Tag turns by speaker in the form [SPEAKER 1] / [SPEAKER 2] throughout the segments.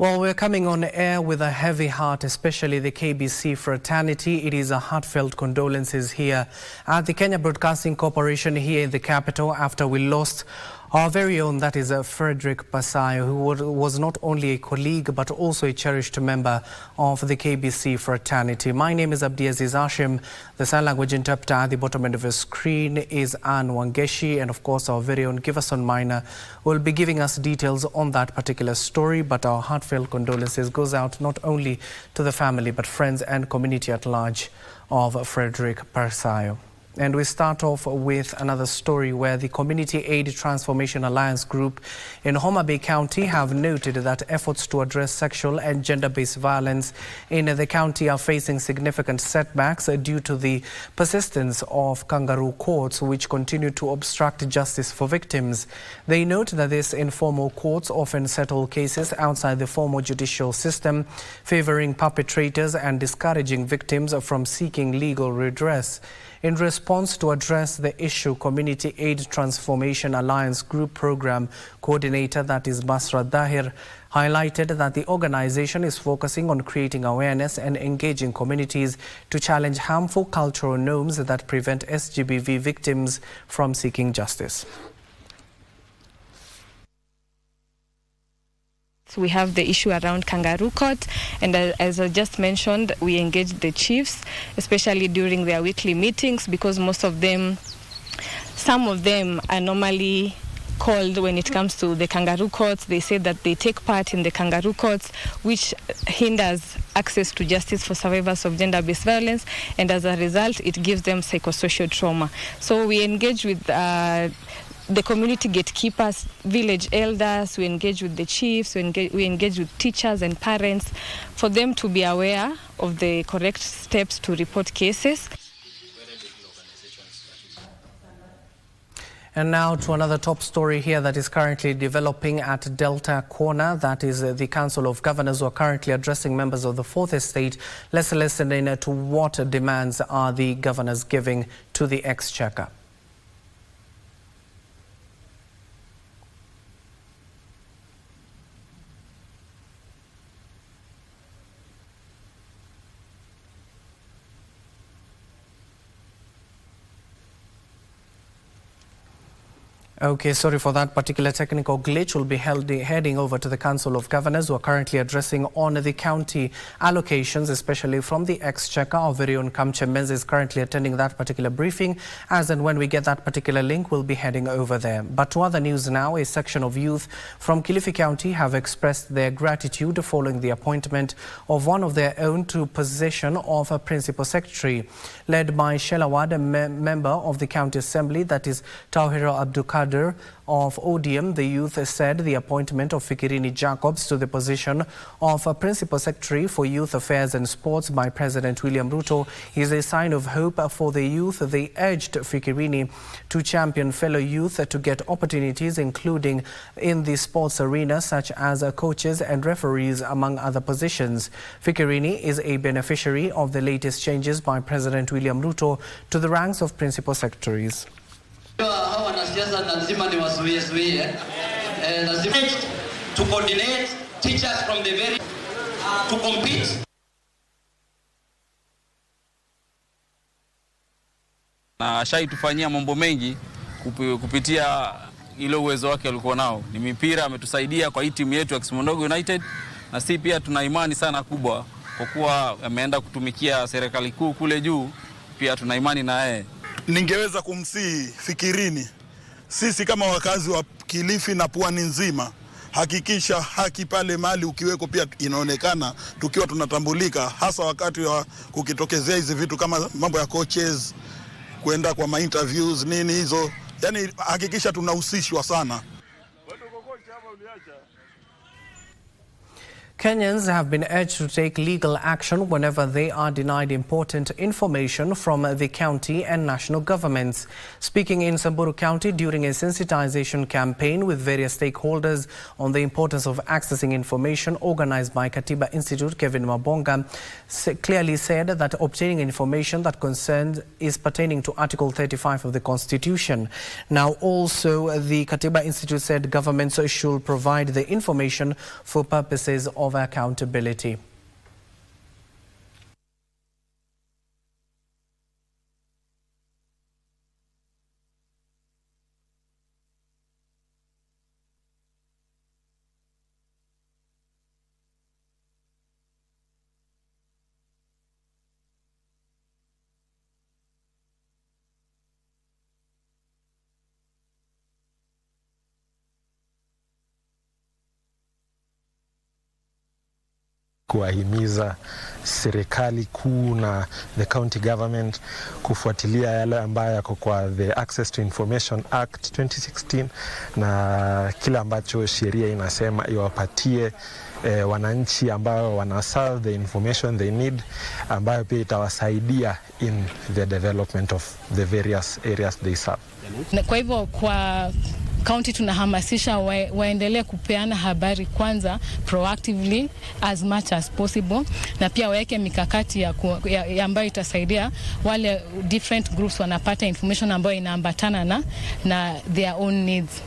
[SPEAKER 1] Well, we're coming on air with a heavy heart, especially the KBC fraternity. It is a heartfelt condolences here at the Kenya Broadcasting Corporation here in the capital after we lost our very own, that is Frederick Pasayo, who was not only a colleague but also a cherished member of the KBC fraternity. My name is Abdiaziz Hashim. The sign language interpreter at the bottom end of your screen is Anne Wangeshi, and of course our very own Giverson Minor will be giving us details on that particular story. But our heartfelt condolences goes out not only to the family but friends and community at large of Frederick Pasayo. And we start off with another story where the Community Aid Transformation Alliance Group in Homa Bay County have noted that efforts to address sexual and gender-based violence in the county are facing significant setbacks due to the persistence of kangaroo courts which continue to obstruct justice for victims. They note that these informal courts often settle cases outside the formal judicial system, favoring perpetrators and discouraging victims from seeking legal redress. In response to address the issue, Community Aid Transformation Alliance Group Program Coordinator, that is Basra Dahir, highlighted that the organization is focusing on creating awareness and engaging communities to challenge harmful cultural norms that prevent SGBV victims from seeking justice.
[SPEAKER 2] We have the issue around kangaroo court, and as I just mentioned, we engage the chiefs, especially during their weekly meetings, because some of them are normally called when it comes to the kangaroo courts. They say that they take part in the kangaroo courts, which hinders access to justice for survivors of gender-based violence, and as a result, it gives them psychosocial trauma. So we engage with the community gatekeepers, village elders, we engage with the chiefs, we engage with teachers and parents for them to be aware of the correct steps to report cases.
[SPEAKER 1] And now to another top story here that is currently developing at Delta Corner. That is the Council of Governors who are currently addressing members of the Fourth Estate. Let's listen in to what demands are the governors giving to the Exchequer. Okay, sorry for that particular technical glitch. We'll be heading over to the Council of Governors who are currently addressing on the county allocations, especially from the Exchequer. Our very own Kamche Menz is currently attending that particular briefing. As and when we get that particular link, we'll be heading over there. But to other news now, a section of youth from Kilifi County have expressed their gratitude following the appointment of one of their own to position of a Principal Secretary. Led by Shelawad, a member of the County Assembly, that is Tauhira Abdukad of ODM, the youth said the appointment of Fikirini Jacobs to the position of a Principal Secretary for Youth Affairs and Sports by President William Ruto is a sign of hope for the youth. They urged Fikirini to champion fellow youth to get opportunities, including in the sports arena, such as coaches and referees, among other positions. Fikirini is a beneficiary of the latest changes by President William Ruto to the ranks of Principal Secretaries.
[SPEAKER 3] To coordinate teachers from the very to compete.
[SPEAKER 4] Na ashaitufanyia mambo mengi kupitia ile uwezo wake alikuwa nao. Ni mipira ametusaidia kwa hii timu yetu ya Kisimondogo United, na sisi pia tuna imani sana kubwa kwa kuwa ameenda kutumikia serikali kuu kule juu, pia tuna imani na yeye.
[SPEAKER 5] Ningeweza kumsihi Fikirini, sisi kama wakazi wa Kilifi na Pwani nzima, hakikisha haki pale mali ukiweko pia inaonekana, tukiwa tunatambulika, hasa wakati wa kukitokezea hizi vitu kama mambo ya coaches, kwenda kwa ma-interviews nini hizo, yani hakikisha tunahusishwa sana.
[SPEAKER 1] Kenyans have been urged to take legal action whenever they are denied important information from the county and national governments. Speaking in Samburu County during a sensitization campaign with various stakeholders on the importance of accessing information organized by Katiba Institute, Kevin Mabonga clearly said that obtaining information that concerns is pertaining to Article 35 of the Constitution. Now also the Katiba Institute said governments should provide the information for purposes of of accountability.
[SPEAKER 6] Kuwahimiza serikali kuu na the county government kufuatilia yale ambayo yako kwa the Access to Information Act 2016 na kile ambacho sheria inasema iwapatie wananchi ambao wana serve the information they need, ambayo pia itawasaidia in the development of the various areas they serve.
[SPEAKER 7] Kwa hivyo kwa county tunahamasisha waendelee kupeana habari kwanza proactively as much as possible, na pia waweke mikakati ya ambayo itasaidia wale different groups wanapata information ambayo inaambatana na their own needs.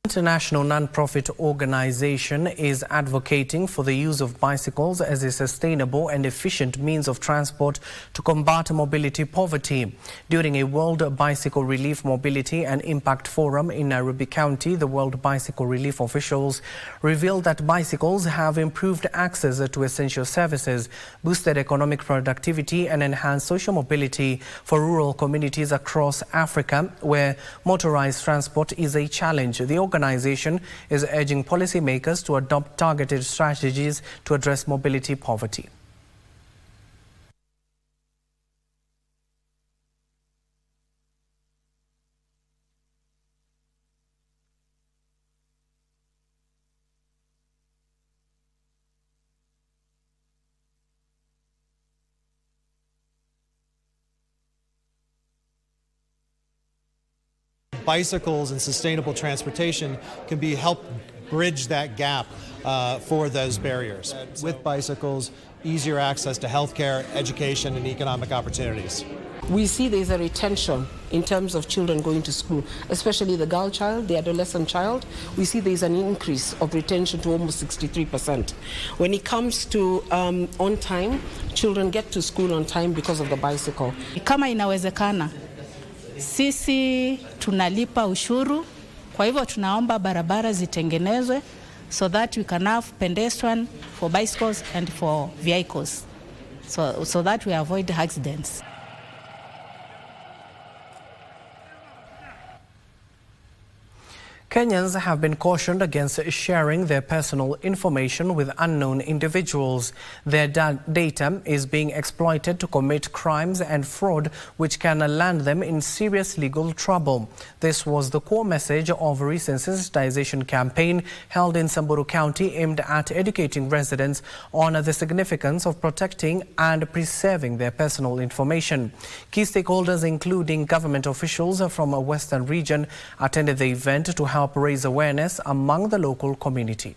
[SPEAKER 1] International non-profit organization is advocating for the use of bicycles as a sustainable and efficient means of transport to combat mobility poverty. During a World Bicycle Relief Mobility and Impact Forum in Nairobi County, the World Bicycle Relief officials revealed that bicycles have improved access to essential services, boosted economic productivity and enhanced social mobility for rural communities across Africa where motorized transport is a challenge. The organization is urging policymakers to adopt targeted strategies to address mobility poverty.
[SPEAKER 8] Bicycles and sustainable transportation can help bridge that gap for those barriers. With bicycles, easier access to healthcare, education, and economic opportunities.
[SPEAKER 9] We see there's a retention in terms of children going to school, especially the girl child, the adolescent child. We see there's an increase of retention to almost 63%. When it comes to on time, children get to school on time because of the bicycle.
[SPEAKER 7] Kama inawezekana, sisi tunalipa ushuru, kwa hivyo tunaomba barabara zitengenezwe so that we can have pedestrian for bicycles and for vehicles, so that we avoid accidents.
[SPEAKER 1] Kenyans have been cautioned against sharing their personal information with unknown individuals. Their data is being exploited to commit crimes and fraud which can land them in serious legal trouble. This was the core message of a recent sensitization campaign held in Samburu County aimed at educating residents on the significance of protecting and preserving their personal information. Key stakeholders, including government officials from a western region, attended the event to help raise awareness among the local community.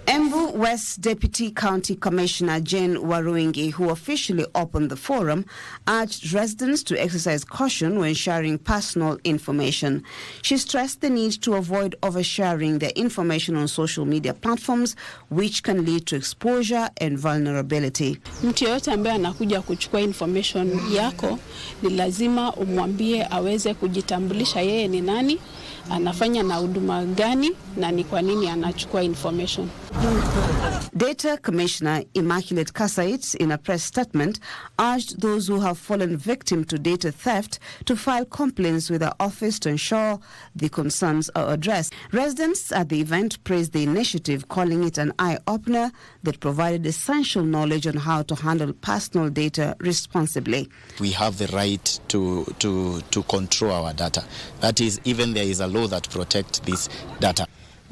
[SPEAKER 10] Embu West Deputy County Commissioner Jane Waruingi, who officially opened the forum, urged residents to exercise caution when sharing personal information. She stressed the need to avoid oversharing their information on social media platforms, which can lead to exposure and vulnerability.
[SPEAKER 11] Mtu yote ambaye anakuja kuchukua information yako, ni lazima umwambie aweze kujitambulisha yeye ni nani, anafanya na huduma gani, na ni kwa nini anachukua information.
[SPEAKER 10] Data Commissioner Immaculate Kasait, in a press statement, urged those who have fallen victim to data theft to file complaints with the office to ensure the concerns are addressed. Residents at the event praised the initiative, calling it an eye-opener that provided essential knowledge on how to handle personal data responsibly.
[SPEAKER 12] We have the right to control our data. That is, even there is a law that protects this data.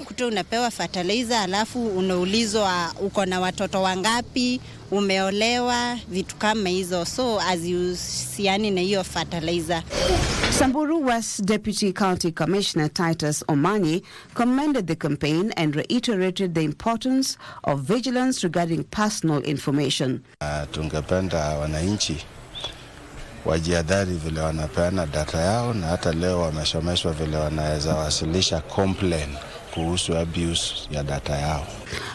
[SPEAKER 13] Kuto unapewa fertilizer alafu unaulizwa uko na watoto wangapi, umeolewa, vitu kama hizo, so azihusiani na hiyo fertilizer.
[SPEAKER 10] Samburu West Deputy County Commissioner Titus Omanyi commended the campaign and reiterated the importance of vigilance regarding personal information.
[SPEAKER 14] Tungependa wananchi wajihadhari vile wanapeana data yao, na hata leo wameshomeshwa vile wanaweza wasilisha complaint kuhusu abuse ya data yao.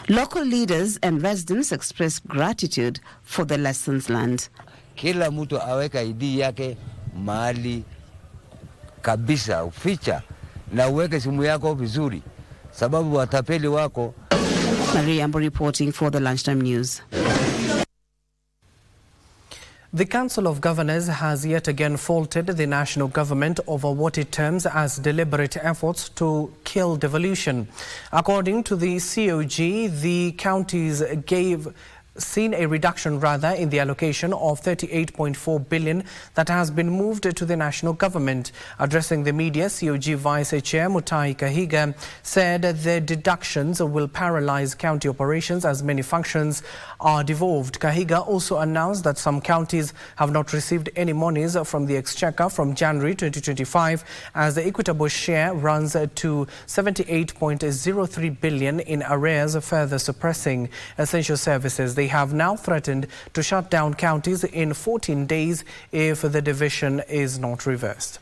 [SPEAKER 10] Local leaders and residents express gratitude for the lessons learned.
[SPEAKER 15] Kila mtu aweka ID yake mahali kabisa, uficha na uweke simu yako vizuri, sababu watapeli wako.
[SPEAKER 10] Mariambo reporting for the Lunchtime News.
[SPEAKER 1] The Council of Governors has yet again faulted the national government over what it terms as deliberate efforts to kill devolution. According to the COG, the counties seen a reduction in the allocation of 38.4 billion that has been moved to the national government. Addressing the media, COG Vice Chair Mutahi Kahiga said the deductions will paralyze county operations as many functions are devolved. Kahiga also announced that some counties have not received any monies from the Exchequer from January 2025 as the equitable share runs to 78.03 billion in arrears, further suppressing essential services. They have now threatened to shut down counties in 14 days if the division is not reversed.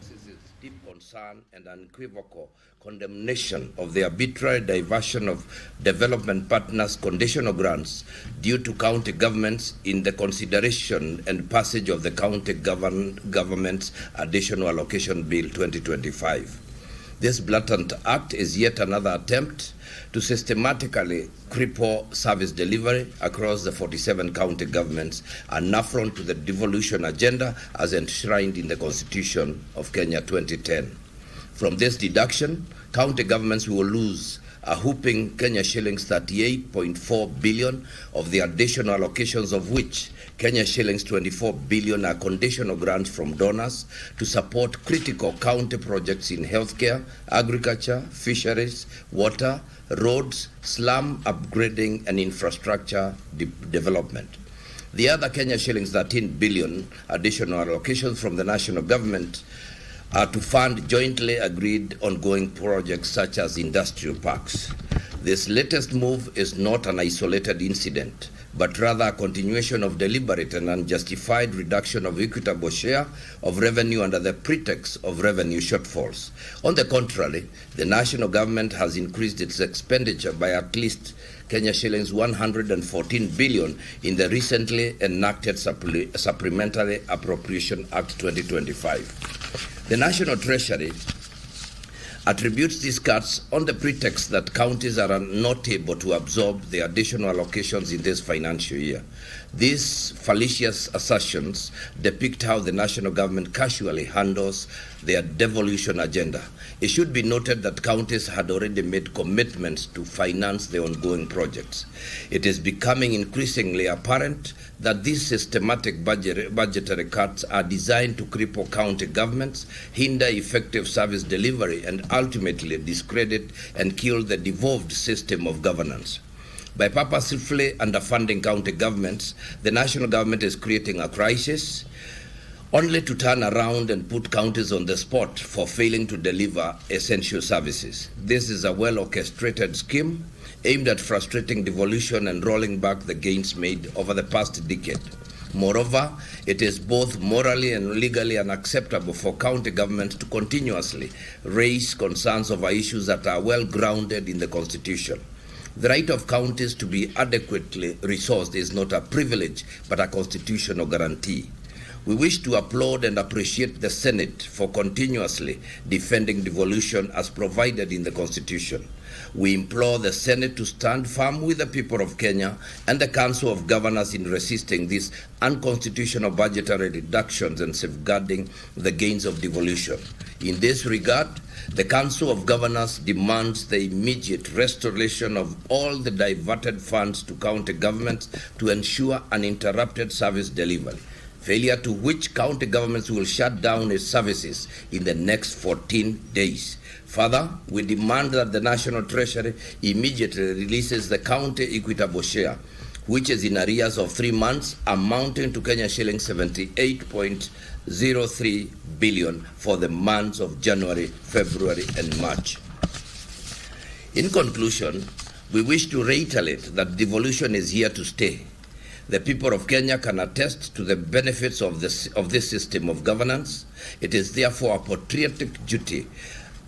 [SPEAKER 16] This is deep concern and unequivocal condemnation of the arbitrary diversion of development partners' conditional grants due to county governments in the consideration and passage of the county government's Additional Allocation Bill 2025. This blatant act is yet another attempt to systematically cripple service delivery across the 47 county governments, an affront to the devolution agenda as enshrined in the Constitution of Kenya 2010. From this deduction, county governments will lose a whopping Kenya shillings 38.4 billion of the additional allocations, of which Kenya shillings 24 billion are conditional grants from donors to support critical county projects in healthcare, agriculture, fisheries, water, roads, slum upgrading and infrastructure development. The other Kenya shillings 13 billion additional allocations from the national government are to fund jointly agreed ongoing projects such as industrial parks. This latest move is not an isolated incident, but rather a continuation of deliberate and unjustified reduction of equitable share of revenue under the pretext of revenue shortfalls. On the contrary, the national government has increased its expenditure by at least Kenya shillings 114 billion in the recently enacted Supplementary Appropriation Act 2025. The National Treasury attributes these cuts on the pretext that counties are not able to absorb the additional allocations in this financial year. These fallacious assertions depict how the national government casually handles their devolution agenda. It should be noted that counties had already made commitments to finance the ongoing projects. It is becoming increasingly apparent that these systematic budgetary cuts are designed to cripple county governments, hinder effective service delivery, and ultimately discredit and kill the devolved system of governance. By purposefully underfunding county governments, the national government is creating a crisis, only to turn around and put counties on the spot for failing to deliver essential services. This is a well-orchestrated scheme aimed at frustrating devolution and rolling back the gains made over the past decade. Moreover, it is both morally and legally unacceptable for county governments to continuously raise concerns over issues that are well grounded in the Constitution. The right of counties to be adequately resourced is not a privilege, but a constitutional guarantee. We wish to applaud and appreciate the Senate for continuously defending devolution as provided in the Constitution. We implore the Senate to stand firm with the people of Kenya and the Council of Governors in resisting these unconstitutional budgetary reductions and safeguarding the gains of devolution. In this regard, the Council of Governors demands the immediate restoration of all the diverted funds to county governments to ensure uninterrupted service delivery, failure to which county governments will shut down its services in the next 14 days. Further, we demand that the National Treasury immediately releases the county equitable share, which is in arrears of 3 months, amounting to Kenya shillings 78.03 billion for the months of January, February, and March. In conclusion, we wish to reiterate that devolution is here to stay. The people of Kenya can attest to the benefits of this system of governance. It is therefore a patriotic duty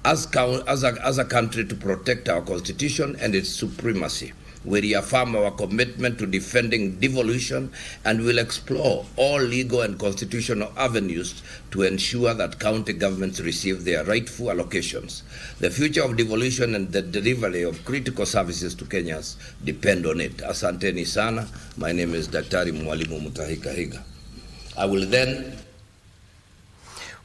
[SPEAKER 16] as a country to protect our constitution and its supremacy. We reaffirm our commitment to defending devolution and will explore all legal and constitutional avenues to ensure that county governments receive their rightful allocations. The future of devolution and the delivery of critical services to Kenyans depend on it. Asanteni sana. My name is Daktari Mwalimu Mutahikahiga. I will then...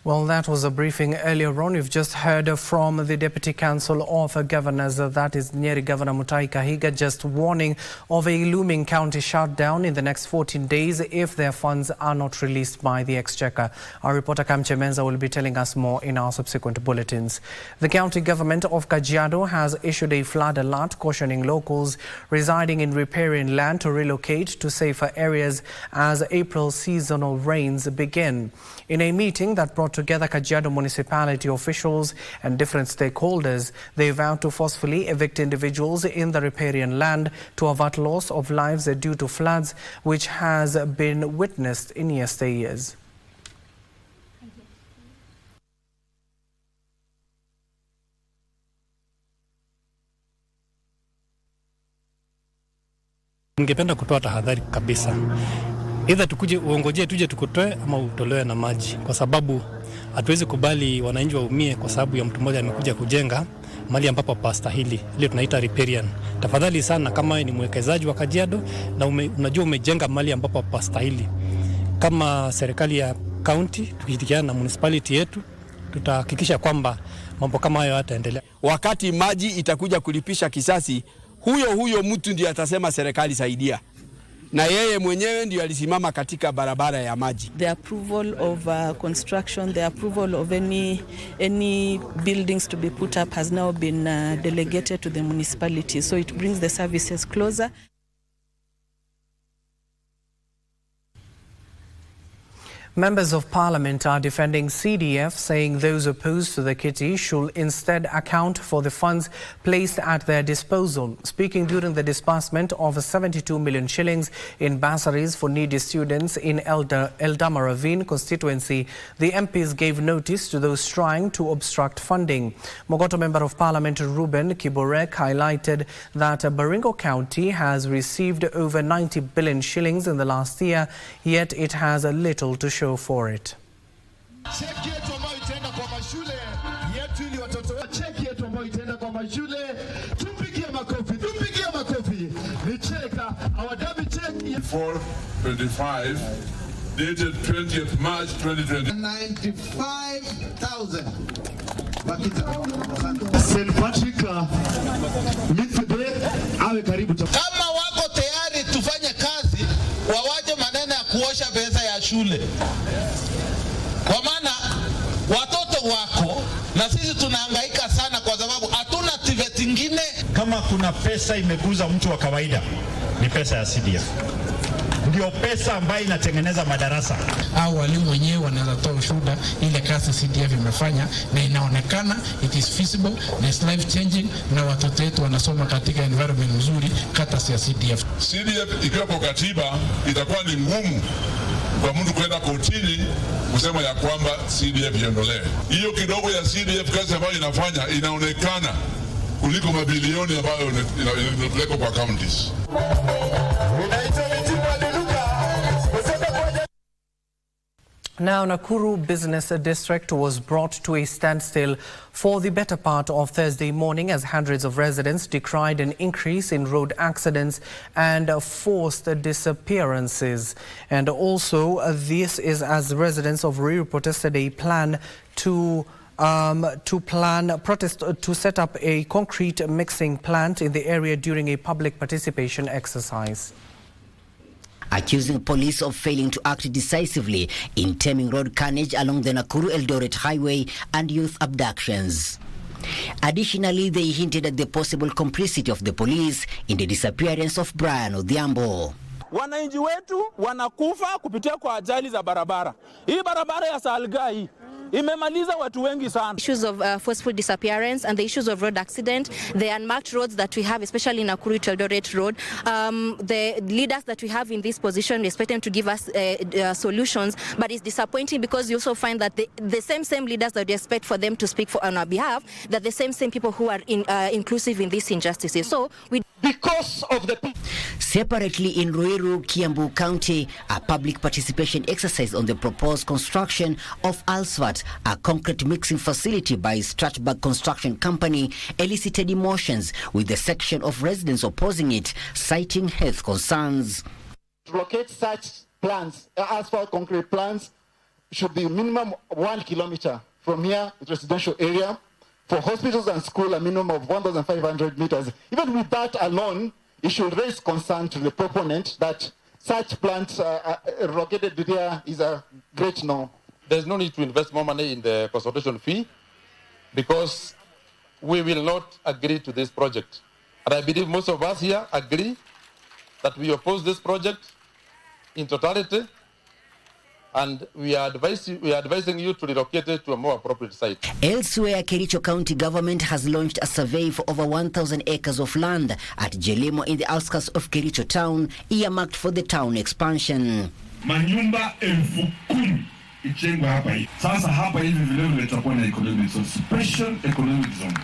[SPEAKER 1] Well, that was a briefing earlier on. We've just heard from the Deputy Council of Governors, that is Nyeri Governor Mutahi Kahiga, just warning of a looming county shutdown in the next 14 days if their funds are not released by the Exchequer. Our reporter Kamche Menza will be telling us more in our subsequent bulletins. The county government of Kajiado has issued a flood alert cautioning locals residing in riparian land to relocate to safer areas as April seasonal rains begin. In a meeting that brought together Kajiado municipality officials and different stakeholders, they vowed to forcefully evict individuals in the riparian land to avert loss of lives due to floods, which has been witnessed in yesteryears.
[SPEAKER 17] Ningependa kutoa tahadhari kabisa. Either tukuje uongoje tuje tukutoe ama utolewe na maji, kwa sababu hatuwezi kubali wananchi waumie kwa sababu ya mtu mmoja amekuja kujenga mali ambapo pastahili. Ile tunaita riparian. Tafadhali sana, kama ni mwekezaji wa Kajiado na unajua umejenga mali ambapo pastahili, kama serikali ya county tukishirikiana na municipality yetu, tutahakikisha kwamba mambo kama hayo hataendelea.
[SPEAKER 18] Wakati maji itakuja kulipisha kisasi, huyo mtu ndiye atasema serikali saidia. Na yeye mwenyewe ndio alisimama katika barabara ya maji.
[SPEAKER 19] The approval of construction, the approval of any buildings to be put up has now been delegated to the municipality, so it brings the services closer.
[SPEAKER 1] Members of Parliament are defending CDF, saying those opposed to the kitty should instead account for the funds placed at their disposal. Speaking during the disbursement of 72 million shillings in bursaries for needy students in Eldama Ravine constituency, the MPs gave notice to those trying to obstruct funding. Mogoto Member of Parliament Ruben Kiborek highlighted that Baringo County has received over 90 billion shillings in the last year, yet it has little to show for it.
[SPEAKER 20] Cheki yetu ambayo itaenda kwa mashule yetu ili watoto, cheki yetu ambayo itaenda kwa mashule, tupigie makofi. Ni cheka our debit check
[SPEAKER 21] 425 dated 20th March 2020.
[SPEAKER 20] 95,000. St. Patrick awe karibu.
[SPEAKER 22] Kama wako tayari tufanye kazi, wawaje maneno ya kuosha pesa ya shule. Kwa maana watoto wako na sisi tunahangaika sana kwa sababu hatuna TVET ingine.
[SPEAKER 23] Kama kuna pesa imeguza mtu wa kawaida ni pesa ya CDF. Ndio pesa ambayo inatengeneza madarasa.
[SPEAKER 24] Au walimu wenyewe wanaweza toa ushuhuda ile kazi CDF imefanya na inaonekana it is feasible na is life changing, na watoto wetu wanasoma katika environment nzuri kata ya CDF.
[SPEAKER 21] CDF ikiwa kwa katiba itakuwa ni ngumu kwa mtu kwenda kotini kusema ya kwamba CDF iondolewe. Hiyo kidogo ya CDF kazi ambayo inafanya inaonekana kuliko mabilioni ambayo inapelekwa kwa counties.
[SPEAKER 1] Now, Nakuru Business District was brought to a standstill for the better part of Thursday morning as hundreds of residents decried an increase in road accidents and forced disappearances. And also, this is as residents of Ruiru protested a plan to set up a concrete mixing plant in the area during a public participation exercise.
[SPEAKER 25] Accusing police of failing to act decisively in taming road carnage along the Nakuru-Eldoret highway and youth abductions. Additionally, they hinted at the possible complicity of the police in the disappearance of Brian Odhiambo.
[SPEAKER 26] Wananchi wetu wanakufa kupitia kwa ajali za barabara. Hii barabara ya Salga hii
[SPEAKER 2] imemaliza watu wengi sana.
[SPEAKER 3] Issues of forceful disappearance and the issues of road accident, the unmarked roads that we have, especially in Nakuru to Eldoret Road, the leaders that we have in this position, we expect them to give us solutions, but it's disappointing because you also find that the same leaders that we expect for them to speak on our behalf, that the same people who are inclusive in these injustices. So
[SPEAKER 2] because of the
[SPEAKER 25] Separately, in Ruiru, Kiambu County, a public participation exercise on the proposed construction of Alsvat, a concrete mixing facility by Stratberg Construction Company, elicited emotions, with the section of residents opposing it, citing health concerns.
[SPEAKER 23] To locate such plants, asphalt concrete plants, should be minimum 1 kilometer from here, the residential area. For hospitals and schools, a minimum of 1,500 meters. Even with that alone, it should raise concern to the proponent that such plants located there is a great no.
[SPEAKER 4] There's no need to invest more money in the consultation fee because we will not agree to this project. And I believe most of us here agree that we oppose this project in totality, and we are advising you to relocate it to a more appropriate site.
[SPEAKER 25] Elsewhere, Kericho County government has launched a survey for over 1,000 acres of land at Jelimo in the outskirts of Kericho town, earmarked for the town expansion.
[SPEAKER 21] Manyumba 10,000 ichengwa hapa hivi. Sasa hapa hivi vile vile tutakuwa na economic zone, special economic zone.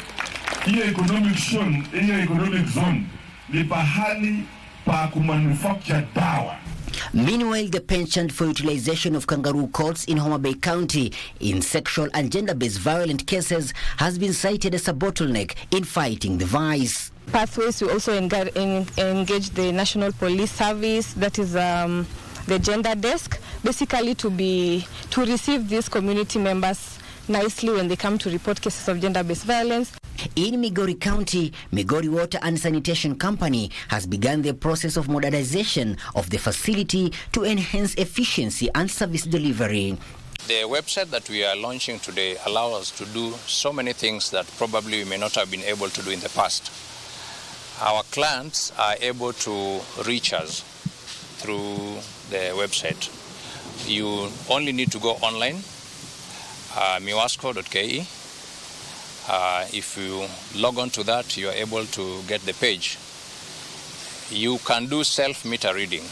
[SPEAKER 21] Hiyo economic zone ni pahali pa kumanufacture dawa.
[SPEAKER 25] Meanwhile, the penchant for utilization of kangaroo courts in Homa Bay County in sexual and gender-based violent cases has been cited as a bottleneck in fighting the vice.
[SPEAKER 7] Pathways, we also engage the National Police Service, that is the gender desk, basically to receive these community members nicely when they come to report cases of gender-based violence.
[SPEAKER 25] In Migori County, Migori Water and Sanitation Company has begun the process of modernization of the facility to enhance efficiency and service delivery.
[SPEAKER 5] The website that we are launching today allows us to do so many things that probably we may not have been able to do in the past. Our clients are able to reach us through the website. You only need to go online, miwasco.ke. If you log on to that, you are able to get the page. You can do self-meter reading.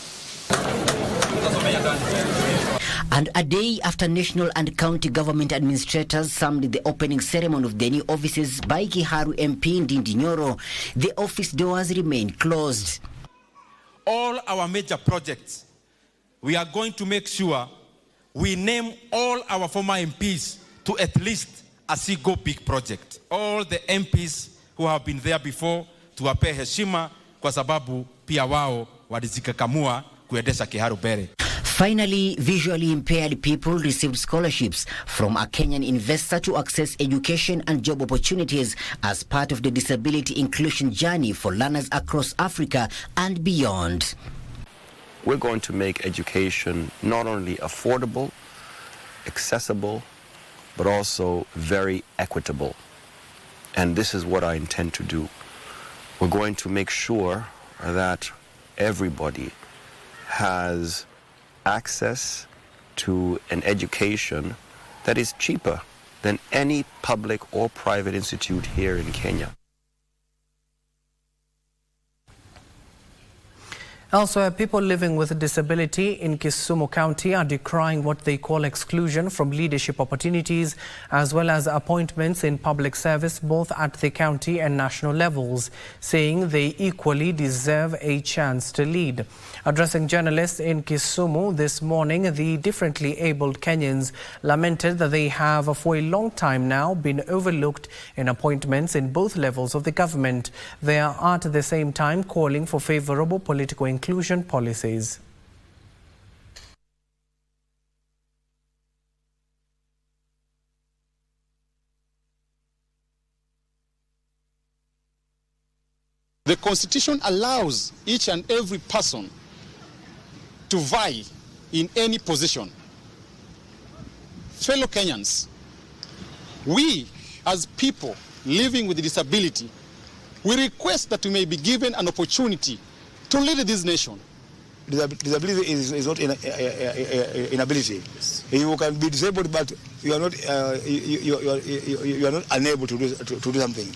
[SPEAKER 25] And a day after national and county government administrators summed the opening ceremony of the new offices by Kiharu MP Ndindi Nyoro, the office doors remain closed.
[SPEAKER 6] All our major projects, we are going to make sure we name all our former MPs to at least a Go Big project. All the MPs who have been there before, tuwape heshima kwa sababu pia wao walizikakamua kuendesha Kiharu Bere.
[SPEAKER 25] Finally, visually impaired people received scholarships from a Kenyan investor to access education and job opportunities as part of the disability inclusion journey for learners across Africa and beyond.
[SPEAKER 26] We're going to make education not only affordable, accessible, but also very equitable. And this is what I intend to do. We're going to make sure that everybody has access to an education that is cheaper than any public or private institute here in Kenya.
[SPEAKER 1] Elsewhere, people living with a disability in Kisumu County are decrying what they call exclusion from leadership opportunities as well as appointments in public service both at the county and national levels, saying they equally deserve a chance to lead. Addressing journalists in Kisumu this morning, the differently abled Kenyans lamented that they have for a long time now been overlooked in appointments in both levels of the government. They are at the same time calling for favorable political inclusion policies.
[SPEAKER 27] The Constitution allows each and every person to vie in any position. Fellow Kenyans, we as people living with disability, we request that we may be given an opportunity to lead this nation.
[SPEAKER 8] disability is not inability. You can be disabled, but you are not you are not unable to do something.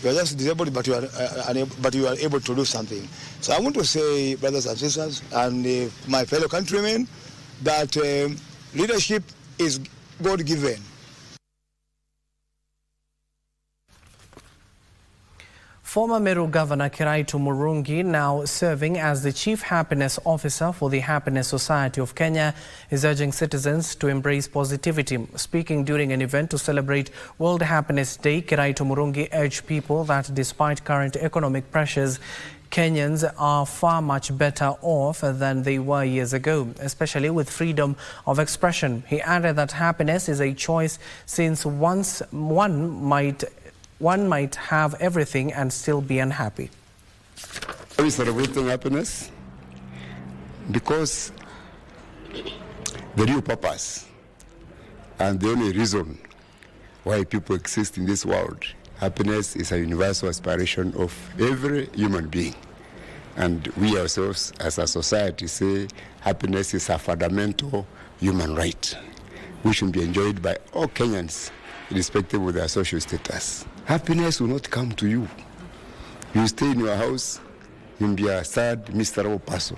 [SPEAKER 8] You are just disabled, but you are unable, but you are able to do something. So I want to say, brothers and sisters, and my fellow countrymen, that leadership is God-given.
[SPEAKER 1] Former Meru Governor Kiraitu Murungi, now serving as the Chief Happiness Officer for the Happiness Society of Kenya, is urging citizens to embrace positivity. Speaking during an event to celebrate World Happiness Day, Kiraitu Murungi urged people that despite current economic pressures, Kenyans are far much better off than they were years ago, especially with freedom of expression. He added that happiness is a choice, since one might have everything and still be unhappy.
[SPEAKER 9] We celebrating happiness because the real purpose and the only reason why people exist in this world, happiness is a universal aspiration of every human being. And we ourselves as a society say happiness is a fundamental human right, which should be enjoyed by all Kenyans, irrespective of their social status. Happiness will not come to you. You stay in your house, you'll be a sad, miserable person.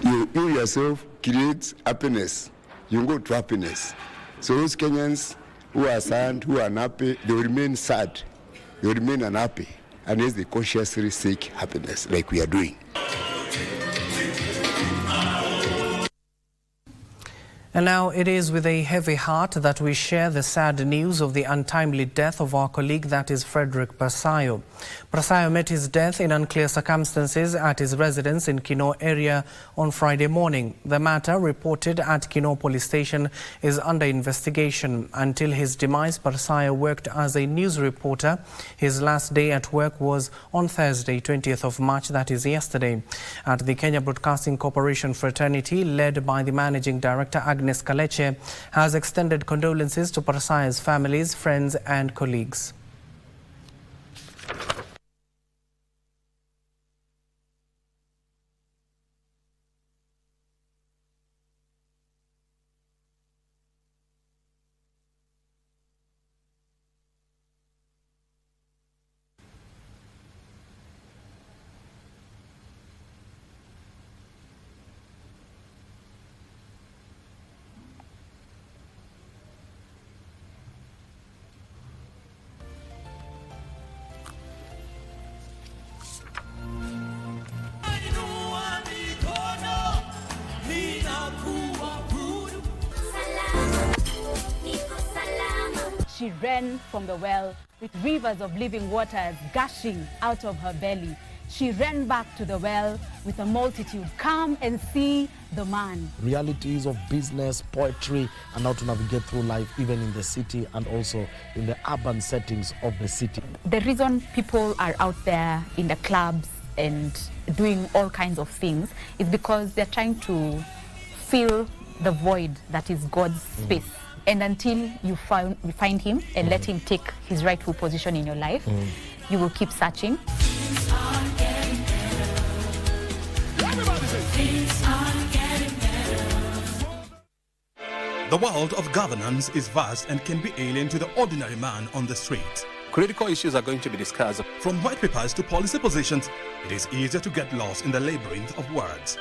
[SPEAKER 9] You yourself create happiness. You go to happiness. So those Kenyans who are sad, who are unhappy, they will remain sad. They will remain unhappy unless they consciously seek happiness like we are doing.
[SPEAKER 1] And now it is with a heavy heart that we share the sad news of the untimely death of our colleague, that is Frederick Pasayo. Pasayo met his death in unclear circumstances at his residence in Kinoo area on Friday morning. The matter, reported at Kinoo police station, is under investigation. Until his demise, Pasayo worked as a news reporter. His last day at work was on Thursday, 20th of March, that is yesterday. At the Kenya Broadcasting Corporation fraternity, led by the Managing Director Agnes Kaleche, has extended condolences to Pasayo's families, friends and colleagues.
[SPEAKER 11] She ran from the well with rivers of living waters gushing out of her belly. She ran back to the well with a multitude. Come and see the man.
[SPEAKER 12] Realities of business, poetry, and how to navigate through life, even in the city and also in the urban settings of the city.
[SPEAKER 11] The reason people are out there in the clubs and doing all kinds of things is because they're trying to fill the void that is God's space. And until you find him and let him take his rightful position in your life, you will keep searching.
[SPEAKER 13] The world of governance is vast and can be alien to the ordinary man on the street.
[SPEAKER 14] Critical issues are going to be discussed.
[SPEAKER 13] From white papers to policy positions, it is easier to get lost in the labyrinth of words.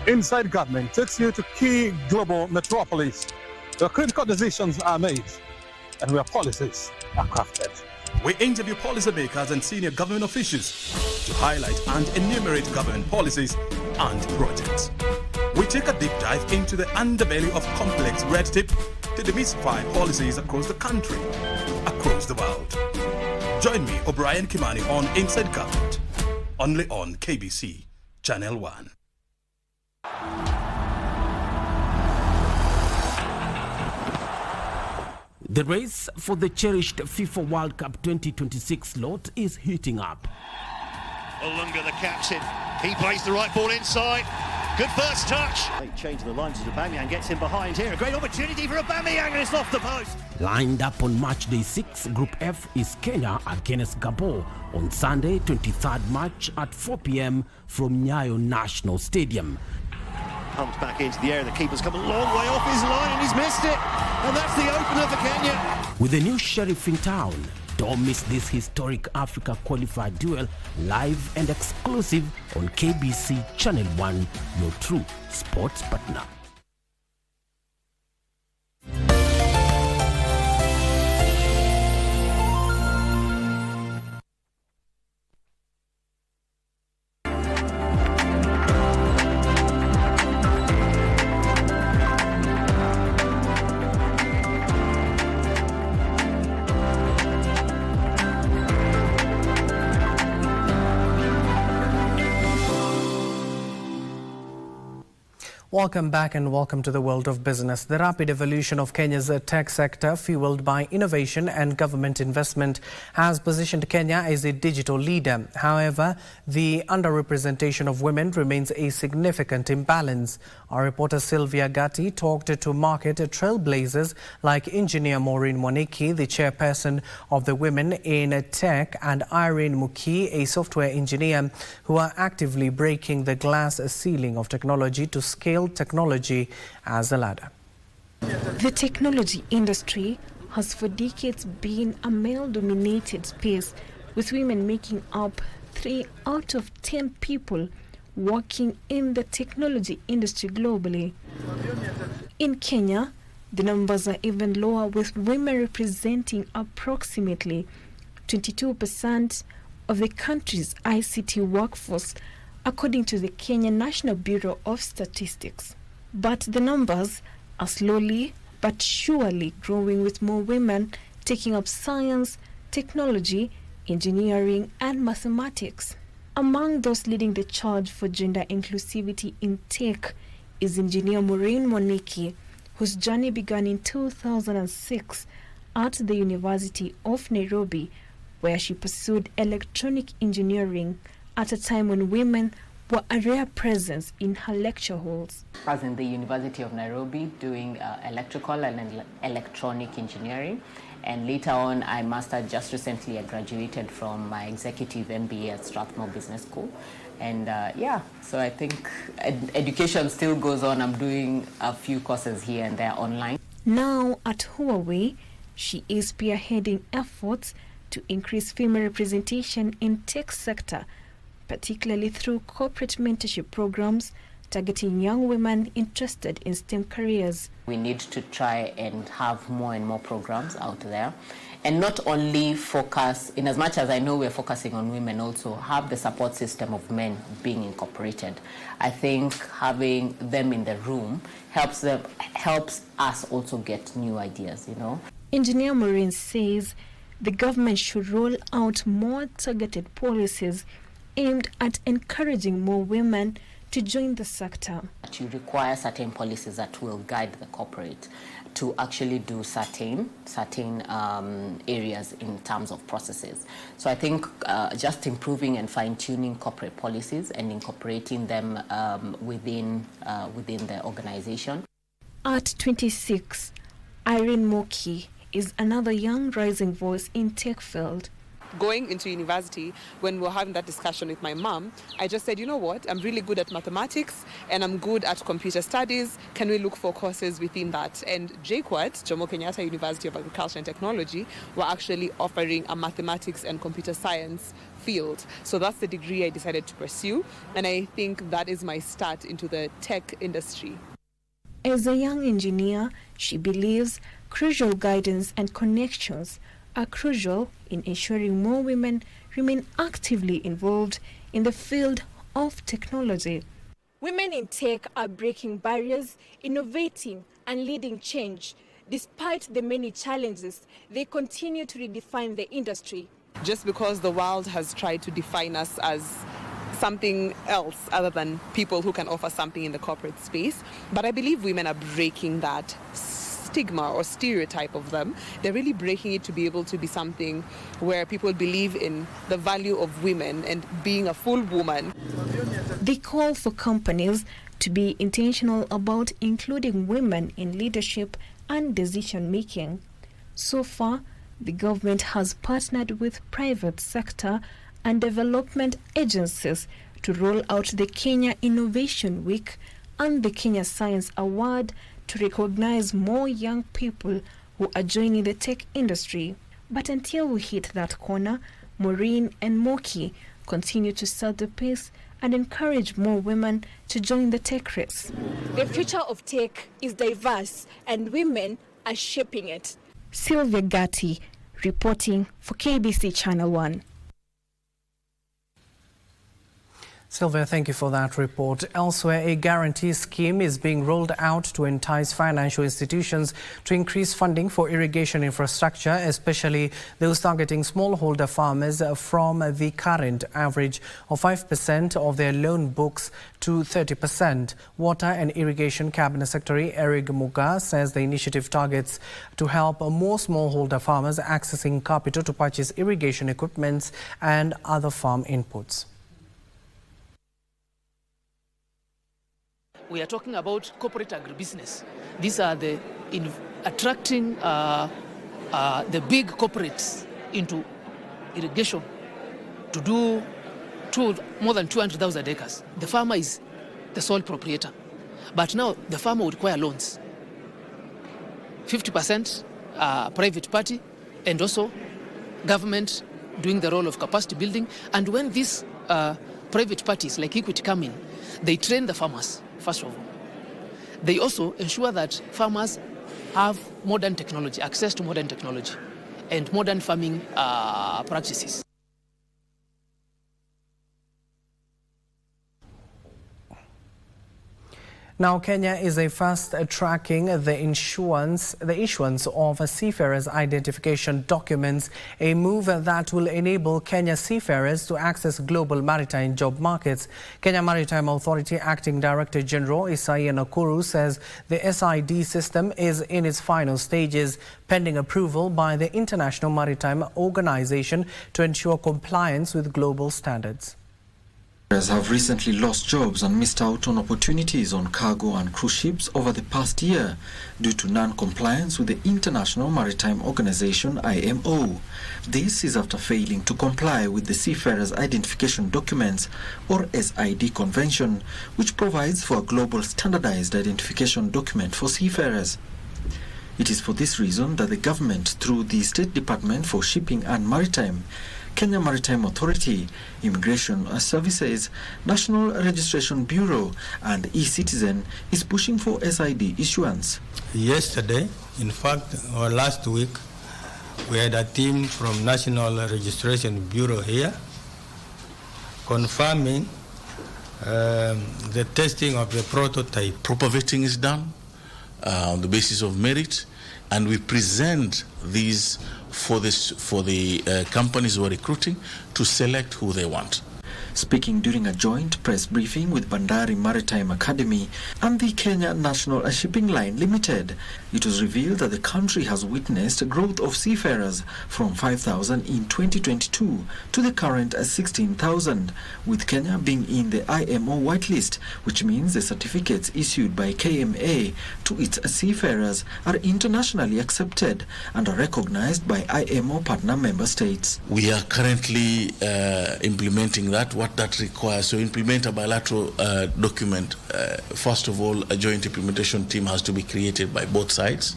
[SPEAKER 15] Inside Government takes you to key global metropolis, where critical decisions are made and where policies are crafted.
[SPEAKER 13] We interview policymakers and senior government officials to highlight and enumerate government policies and projects. We take a deep dive into the underbelly of complex red tape to demystify policies across the country, across the world. Join me, O'Brien Kimani, on Inside Government, only on KBC Channel 1.
[SPEAKER 28] The race for the cherished FIFA World Cup 2026 slot is heating up.
[SPEAKER 29] Olunga, the captain, he plays the right ball inside.
[SPEAKER 10] Good first touch. They change the lines as Aubameyang gets in behind here. A great opportunity for Aubameyang, and it's off the post.
[SPEAKER 28] Lined up on match day 6, Group F is Kenya against Gabon on Sunday, 23rd March at 4 p.m. from Nyayo National Stadium.
[SPEAKER 10] Pumped back into the air. The keeper's come a long way off his line and he's missed it. And that's the opener for Kenya.
[SPEAKER 28] With the new sheriff in town, don't miss this historic Africa qualified duel live and exclusive on KBC Channel 1, your true sports partner.
[SPEAKER 1] Welcome back and welcome to the world of business. The rapid evolution of Kenya's tech sector, fueled by innovation and government investment, has positioned Kenya as a digital leader. However, the underrepresentation of women remains a significant imbalance. Our reporter Sylvia Gatti talked to market trailblazers like engineer Maureen Mwaniki, the chairperson of the Women in Tech, and Irene Muki, a software engineer, who are actively breaking the glass ceiling of technology to scale technology as a ladder.
[SPEAKER 16] The technology industry has for decades been a male-dominated space, with women making up 3 out of 10 people working in the technology industry globally. In Kenya, the numbers are even lower, with women representing approximately 22% of the country's ICT workforce, according to the Kenya National Bureau of Statistics. But the numbers are slowly but surely growing, with more women taking up science, technology, engineering, and mathematics. Among those leading the charge for gender inclusivity in tech is engineer Maureen Mwaniki, whose journey began in 2006 at the University of Nairobi, where she pursued electronic engineering at a time when women were a rare presence in her lecture halls.
[SPEAKER 17] I was in the University of Nairobi doing electrical and electronic engineering, and later on I just recently I graduated from my executive MBA at Strathmore Business School. And so I think education still goes on. I'm doing a few courses here and there online.
[SPEAKER 16] Now at Huawei, she is spearheading efforts to increase female representation in tech sector, particularly through corporate mentorship programs targeting young women interested in STEM careers.
[SPEAKER 17] We need to try and have more and more programs out there, and not only focus, in as much as I know we're focusing on women, also have the support system of men being incorporated. I think having them in the room helps us also get new ideas, you know.
[SPEAKER 16] Engineer Maureen says the government should roll out more targeted policies aimed at encouraging more women to join the sector.
[SPEAKER 17] You require certain policies that will guide the corporate to actually do certain areas in terms of processes. So I think just improving and fine-tuning corporate policies and incorporating them within the organization.
[SPEAKER 16] At 26, Irene Muki is another young rising voice in tech field.
[SPEAKER 18] Going into university, when we were having that discussion with my mom, I just said, you know what, I'm really good at mathematics and I'm good at computer studies. Can we look for courses within that? And JKUAT, Jomo Kenyatta University of Agriculture and Technology, were actually offering a mathematics and computer science field. So that's the degree I decided to pursue. And I think that is my start into the tech industry.
[SPEAKER 16] As a young engineer, she believes crucial guidance and connections are crucial in ensuring more women remain actively involved in the field of technology.
[SPEAKER 19] Women in tech are breaking barriers, innovating and leading change. Despite the many challenges, they continue to redefine the industry.
[SPEAKER 18] Just because the world has tried to define us as something else other than people who can offer something in the corporate space, but I believe women are breaking that stigma or stereotype of them. They're really breaking it to be able to be something where people believe in the value of women and being a full woman.
[SPEAKER 16] They call for companies to be intentional about including women in leadership and decision-making. So far, the government has partnered with private sector and development agencies to roll out the Kenya Innovation Week and the Kenya Science Award to recognize more young people who are joining the tech industry. But until we hit that corner, Maureen and Moki continue to set the pace and encourage more women to join the tech race.
[SPEAKER 19] The future of tech is diverse and women are shaping it.
[SPEAKER 16] Sylvia Gatti reporting for KBC Channel 1.
[SPEAKER 1] Sylvia, thank you for that report. Elsewhere, a guarantee scheme is being rolled out to entice financial institutions to increase funding for irrigation infrastructure, especially those targeting smallholder farmers, from the current average of 5% of their loan books to 30%. Water and Irrigation Cabinet Secretary Eric Muga says the initiative targets to help more smallholder farmers accessing capital to purchase irrigation equipment and other farm inputs.
[SPEAKER 2] We are talking about corporate agribusiness. These are the attracting the big corporates into irrigation to do more than 200,000 acres. The farmer is the sole proprietor. But now the farmer would require loans. 50% private party and also government doing the role of capacity building. And when these private parties like Equity come in, they train the farmers. First of all, they also ensure that farmers have modern technology, access to modern technology and modern farming practices.
[SPEAKER 1] Now, Kenya is fast tracking the issuance of seafarers' identification documents, a move that will enable Kenya seafarers to access global maritime job markets. Kenya Maritime Authority Acting Director General Isaiah Nakuru says the SID system is in its final stages, pending approval by the International Maritime Organization to ensure compliance with global standards.
[SPEAKER 3] Have recently lost jobs and missed out on opportunities on cargo and cruise ships over the past year due to non-compliance with the International Maritime Organization (IMO). This is after failing to comply with the Seafarers Identification Documents or SID Convention, which provides for a global standardized identification document for seafarers. It is for this reason that the government, through the State Department for Shipping and Maritime, Kenya Maritime Authority, Immigration Services, National Registration Bureau and eCitizen is pushing for SID issuance.
[SPEAKER 4] Yesterday, in fact, or last week, we had a team from National Registration Bureau here confirming the testing of the prototype.
[SPEAKER 20] Proper vetting is done on the basis of merit, and we present these for the companies who are recruiting to select who they want.
[SPEAKER 3] Speaking during a joint press briefing with Bandari Maritime Academy and the Kenya National Shipping Line Limited, it was revealed that the country has witnessed a growth of seafarers from 5,000 in 2022 to the current 16,000, with Kenya being in the IMO whitelist, which means the certificates issued by KMA to its seafarers are internationally accepted and are recognized by IMO partner member states.
[SPEAKER 20] We are currently implementing that. What that requires, so implement a bilateral document. First of all, a joint implementation team has to be created by both sides.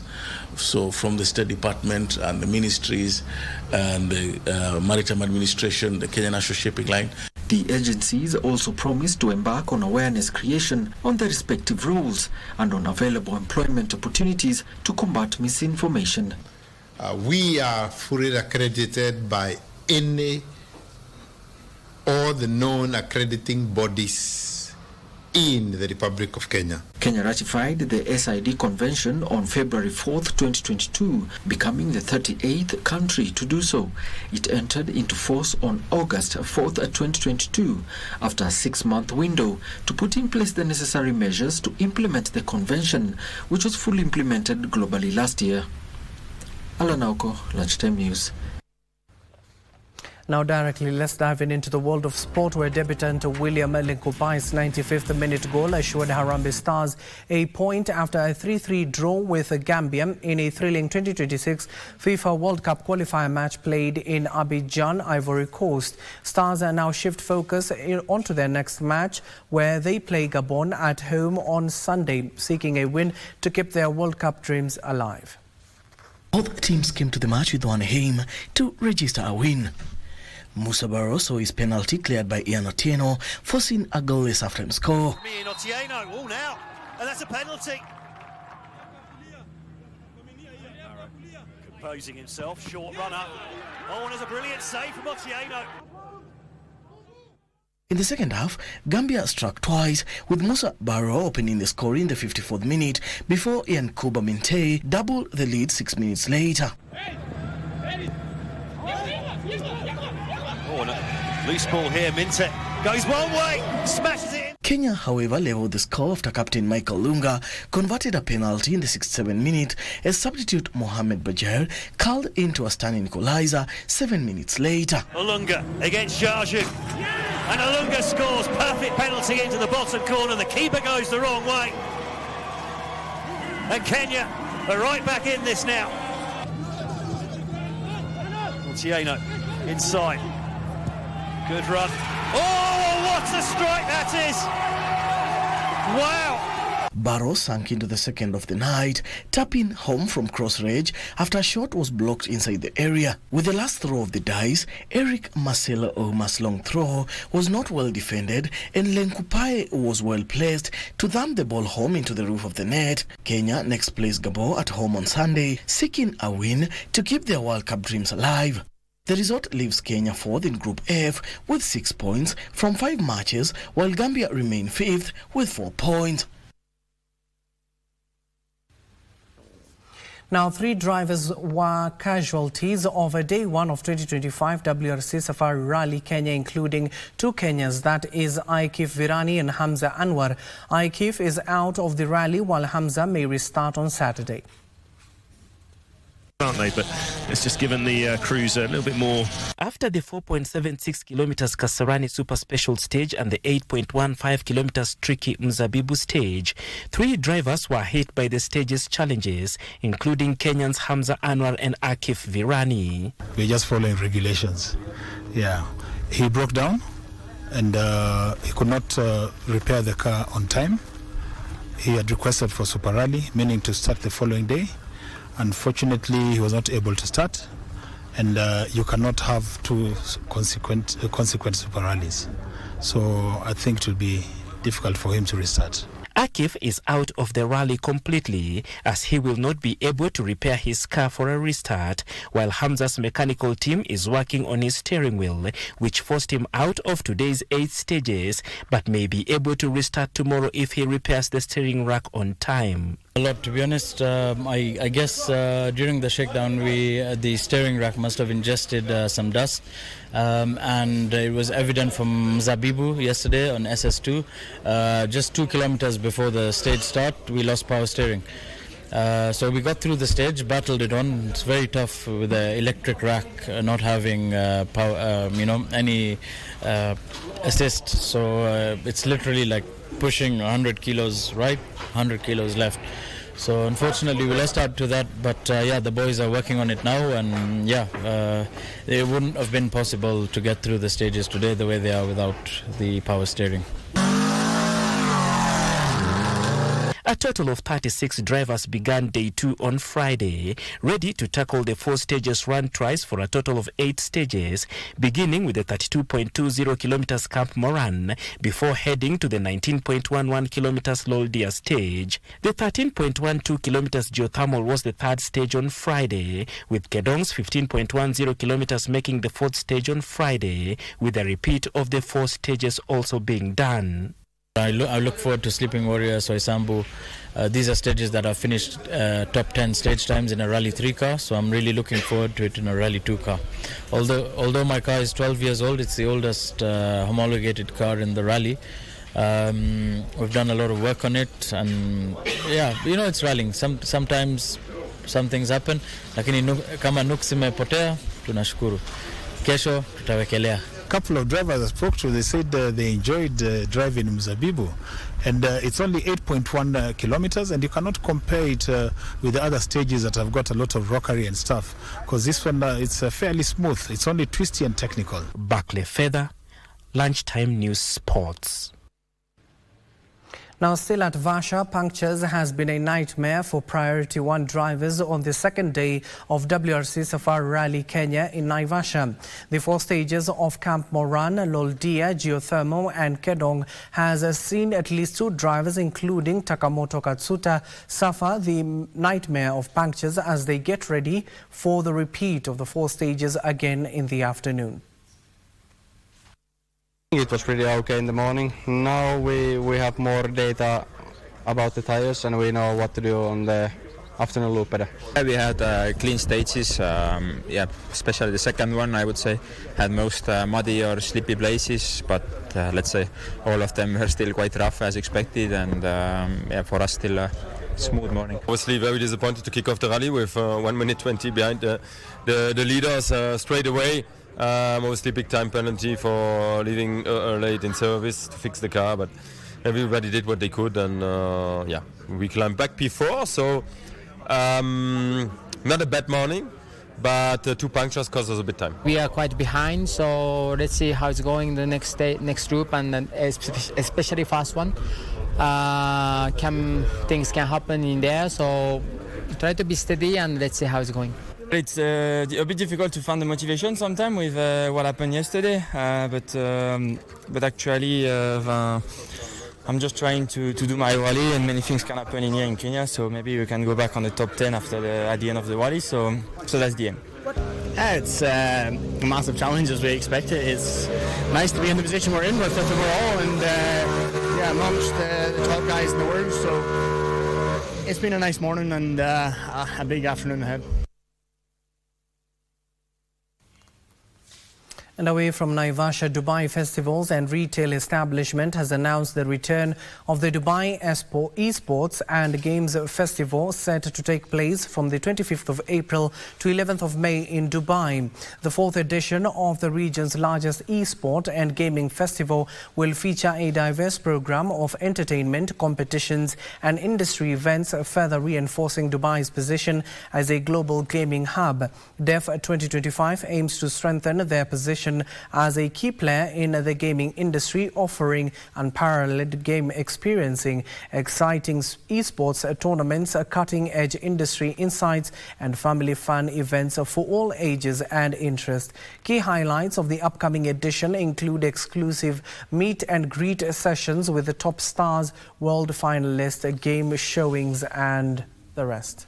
[SPEAKER 20] So from the State Department and the ministries and the Maritime Administration, the Kenya National Shipping Line.
[SPEAKER 3] The agencies also promised to embark on awareness creation on their respective roles and on available employment opportunities to combat misinformation.
[SPEAKER 21] We are fully accredited by all the known accrediting bodies in the Republic of Kenya.
[SPEAKER 3] Kenya ratified the SID Convention on February 4th, 2022, becoming the 38th country to do so. It entered into force on August 4th, 2022, after a 6-month window to put in place the necessary measures to implement the convention, which was fully implemented globally last year. Alan Auko, Lunchtime News.
[SPEAKER 1] Now directly, let's dive into the world of sport, where debutant William Linkupai's 95th minute goal assured Harambee Stars a point after a 3-3 draw with Gambia in a thrilling 2026 FIFA World Cup qualifier match played in Abidjan, Ivory Coast. Stars are now shift focus onto their next match, where they play Gabon at home on Sunday, seeking a win to keep their World Cup dreams alive.
[SPEAKER 5] Both teams came to the match with one aim: to register a win. Musa Barrow saw his penalty cleared by Ian Otieno, forcing a goalless halftime score.
[SPEAKER 10] Otieno, all now, and that's a penalty. Composing himself, short run up. Oh, and there's a brilliant save from Otieno.
[SPEAKER 5] In the second half, Gambia struck twice, with Musa Barrow opening the score in the 54th minute before Ian Kuba Minte doubled the lead 6 minutes later.
[SPEAKER 10] Oh, no. Loose ball here, Minte goes one way, smashes it in.
[SPEAKER 5] Kenya, however, leveled the score after captain Michael Lunga converted a penalty in the 67th minute as substitute Mohamed Bajer curled into a stunning equalizer 7 minutes later.
[SPEAKER 10] Olunga against Shaju. And Olunga scores, perfect penalty into the bottom corner. The keeper goes the wrong way. And Kenya are right back in this now. Otieno inside. Good run. Oh, what a strike that is! Wow!
[SPEAKER 5] Barrow sank into the second of the night, tapping home from cross range after a shot was blocked inside the area. With the last throw of the dice, Eric Marcelo Oma's long throw was not well defended, and Lenkupai was well placed to thump the ball home into the roof of the net. Kenya next plays Gabon at home on Sunday, seeking a win to keep their World Cup dreams alive. The result leaves Kenya fourth in Group F with 6 points from 5 matches, while Gambia remain fifth with 4 points.
[SPEAKER 1] Now, 3 drivers were casualties of a day 1 of 2025 WRC Safari Rally Kenya, including 2 Kenyans, that is Aikif Virani and Hamza Anwar. Aikif is out of the rally, while Hamza may restart on Saturday.
[SPEAKER 6] Aren't they? But it's just given the crews a little bit more.
[SPEAKER 28] After the 4.76 kilometers Kasarani Super Special Stage and the 8.15 kilometers tricky Mzabibu Stage, 3 drivers were hit by the stage's challenges, including Kenyans Hamza Anwar and Akif Virani.
[SPEAKER 7] We're just following regulations. Yeah, he broke down and he could not repair the car on time. He had requested for Super Rally, meaning to start the following day. Unfortunately, he was not able to start, and you cannot have 2 consequent Super Rallies. So I think it will be difficult for him to restart.
[SPEAKER 28] Akif is out of the rally completely, as he will not be able to repair his car for a restart, while Hamza's mechanical team is working on his steering wheel, which forced him out of today's 8 stages, but may be able to restart tomorrow if he repairs the steering rack on time.
[SPEAKER 22] A lot, to be honest. I guess during the shakedown, the steering rack must have ingested some dust, and it was evident from Zabibu yesterday on SS2. Just 2 kilometers before the stage start, we lost power steering. So we got through the stage, battled it on. It's very tough with the electric rack not having power, any assist. So it's literally like pushing 100 kilos right, 100 kilos left. So unfortunately we lost out to that, but yeah, the boys are working on it now, and yeah, it wouldn't have been possible to get through the stages today the way they are without the power steering.
[SPEAKER 28] A total of 36 drivers began day 2 on Friday, ready to tackle the 4 stages run twice for a total of 8 stages, beginning with the 32.20 kilometers Camp Moran before heading to the 19.11 kilometers Loldia stage. The 13.12 kilometers geothermal was the 3rd stage on Friday, with Kedong's 15.10 kilometers making the 4th stage on Friday, with a repeat of the 4 stages also being done.
[SPEAKER 22] I look forward to Sleeping Warrior, Soisambu. These are stages that have finished top 10 stage times in a Rally 3 car, so I'm really looking forward to it in a Rally 2 car. Although my car is 12 years old, it's the oldest homologated car in the Rally. We've done a lot of work on it, and yeah, it's rallying. Sometimes some things happen, lakini kama nuksi imepotea, tunashukuru. Kesho tutawekelea.
[SPEAKER 7] Couple of drivers I spoke to, they said they enjoyed driving Mzabibu, and it's only 8.1 kilometers, and you cannot compare it with the other stages that have got a lot of rockery and stuff, because this one it's fairly smooth. It's only twisty and technical.
[SPEAKER 28] Barclay Feather, Lunchtime News Sports.
[SPEAKER 1] Now, still at Vasha, punctures has been a nightmare for Priority 1 drivers on the second day of WRC Safari Rally Kenya in Naivasha. The 4 stages of Camp Moran, Loldia, Geothermal and Kedong has seen at least 2 drivers, including Takamoto Katsuta, suffer the nightmare of punctures as they get ready for the repeat of the 4 stages again in the afternoon.
[SPEAKER 8] It was pretty okay in the morning. Now we have more data about the tires and we know what to do on the afternoon loop better.
[SPEAKER 9] We had clean stages, especially the second one, I would say, had most muddy or slippy places, but let's say all of them were still quite rough as expected, and for us still a smooth morning.
[SPEAKER 12] Obviously very disappointed to kick off the rally with 1 minute 20 behind the leaders straight away. Mostly big time penalty for leaving late in service to fix the car, but everybody did what they could, and we climbed back P4, so not a bad morning, but 2 punctures cost us a bit time.
[SPEAKER 23] We are quite behind, so let's see how it's going the next group, and then especially fast one. Things can happen in there, so try to be steady and let's see how it's going.
[SPEAKER 24] It's a bit difficult to find the motivation sometimes with what happened yesterday, but actually I'm just trying to do my rally, and many things can happen here in Kenya, so maybe we can go back on the top 10 at the end of the rally, so that's the aim.
[SPEAKER 25] It's a massive challenge as we expected. It's nice to be in the position we're in. We're 5th overall, and amongst the top guys in the world, so it's been a nice morning and a big afternoon ahead.
[SPEAKER 1] And away from Naivasha, Dubai Festivals and Retail Establishment has announced the return of the Dubai Esports and Games Festival, set to take place from the 25th of April to 11th of May in Dubai. The 4th edition of the region's largest esport and gaming festival will feature a diverse program of entertainment, competitions and industry events, further reinforcing Dubai's position as a global gaming hub. DEF 2025 aims to strengthen their position as a key player in the gaming industry, offering unparalleled game experiencing, exciting esports tournaments, cutting-edge industry insights and family fun events for all ages and interests. Key highlights of the upcoming edition include exclusive meet and greet sessions with the top stars, world finalists, game showings and the rest.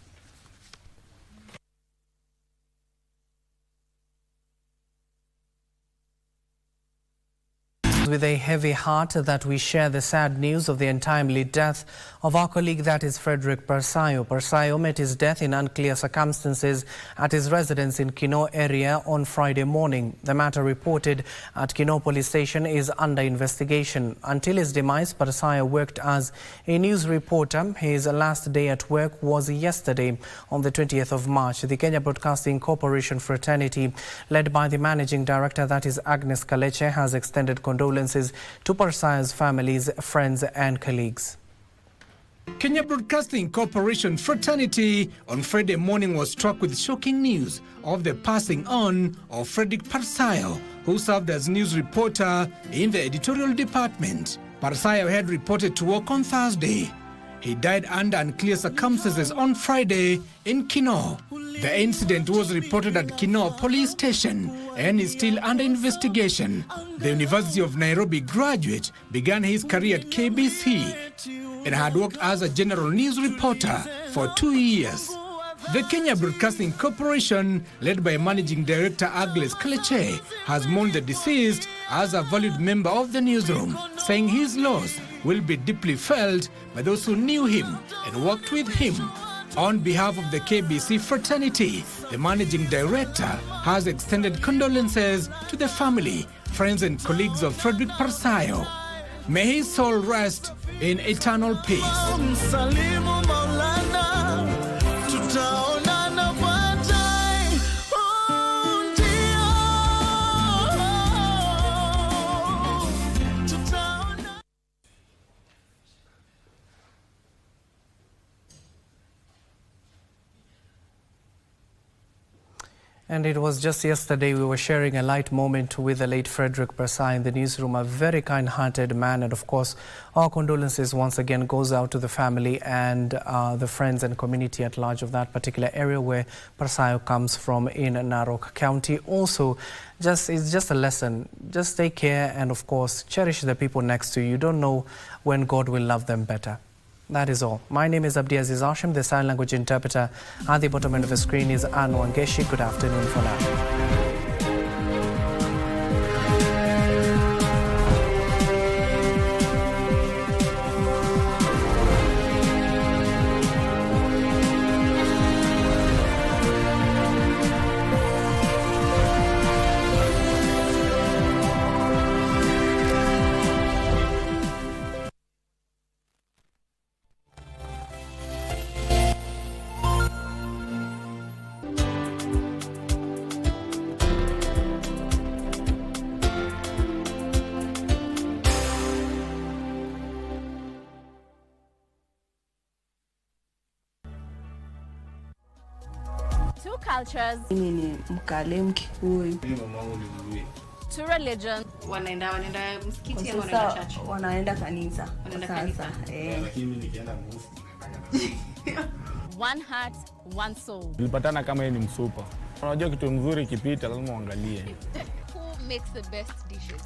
[SPEAKER 1] With a heavy heart that we share the sad news of the untimely death of our colleague, that is Frederick Parsayo. Parsayo met his death in unclear circumstances at his residence in Kino area on Friday morning. The matter, reported at Kino police station, is under investigation. Until his demise, Parsayo worked as a news reporter. His last day at work was yesterday on the 20th of March. The Kenya Broadcasting Corporation fraternity, led by the managing director, that is Agnes Kaleche, has extended condolences to Parsayo's families, friends and colleagues.
[SPEAKER 26] Kenya Broadcasting Corporation fraternity on Friday morning was struck with shocking news of the passing on of Frederick Parsayo, who served as news reporter in the editorial department. Parsayo had reported to work on Thursday. He died under unclear circumstances on Friday in Kino. The incident was reported at Kino police station and is still under investigation. The University of Nairobi graduate began his career at KBC and had worked as a general news reporter for 2 years. The Kenya Broadcasting Corporation, led by Managing Director Agnes Kaleche, has mourned the deceased as a valued member of the newsroom, saying his loss will be deeply felt by those who knew him and worked with him. On behalf of the KBC fraternity, the Managing Director has extended condolences to the family, friends and colleagues of Frederick Parsayo. May his soul rest in eternal peace.
[SPEAKER 1] And it was just yesterday we were sharing a light moment with the late Frederick Persai in the newsroom, a very kind-hearted man. And of course, our condolences once again goes out to the family and the friends and community at large of that particular area where Persai comes from in Narok County. Also, it's just a lesson. Just take care and of course, cherish the people next to you. You don't know when God will love them better. That is all. My name is Abdiaziz Hashim, the sign language interpreter. At the bottom end of the screen is Anu Wangeshi. Good afternoon for now.
[SPEAKER 11] Two cultures. Two religions.
[SPEAKER 13] Wanaenda msikiti ama wanaenda church?
[SPEAKER 11] Wanaenda kanisa. One heart, one soul.
[SPEAKER 14] Tulipatana kama yeye ni msupa. Unajua kitu mzuri ikipita lazima uangalie.
[SPEAKER 11] Who makes the best dishes?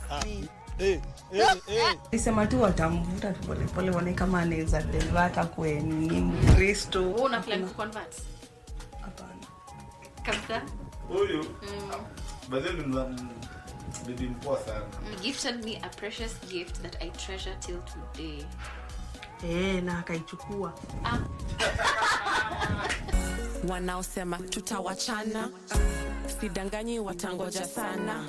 [SPEAKER 13] Nisema tu watamvuta tu pole pole wane kama anaweza deliver kwa ni Mkristo.
[SPEAKER 11] Wewe una plan to convert? Kabisa.
[SPEAKER 13] Huyo.
[SPEAKER 11] Badala bibi mpoa sana. He gifted me a precious gift that I treasure till today.
[SPEAKER 13] Na akaichukua.
[SPEAKER 15] Wanaosema tutawachana, sidanganyi watangoja sana.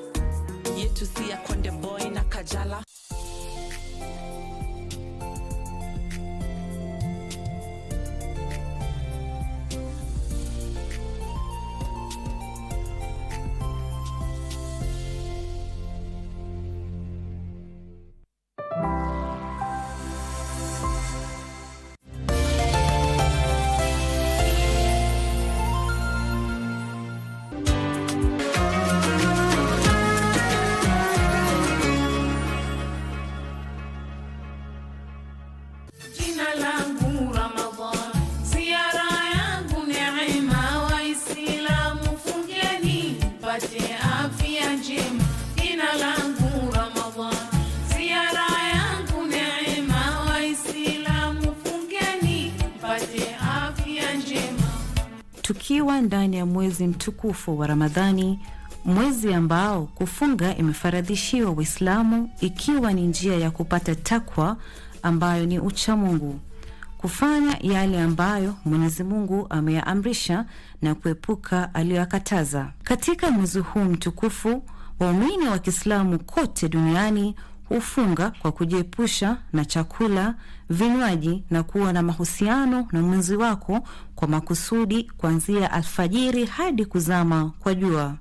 [SPEAKER 15] Yetu si ya Konde Boy na Kajala.
[SPEAKER 17] Tukiwa ndani ya mwezi mtukufu wa Ramadhani, mwezi ambao kufunga imefaradhishiwa Waislamu ikiwa ni njia ya kupata takwa ambayo ni ucha Mungu, kufanya yale ambayo Mwenyezi Mungu ameyaamrisha na kuepuka aliyokataza. Katika mwezi huu mtukufu, waumini wa Kiislamu kote duniani hufunga kwa kujiepusha na chakula, vinywaji na kuwa na mahusiano na mwenzi wako kwa makusudi kuanzia alfajiri hadi kuzama kwa jua.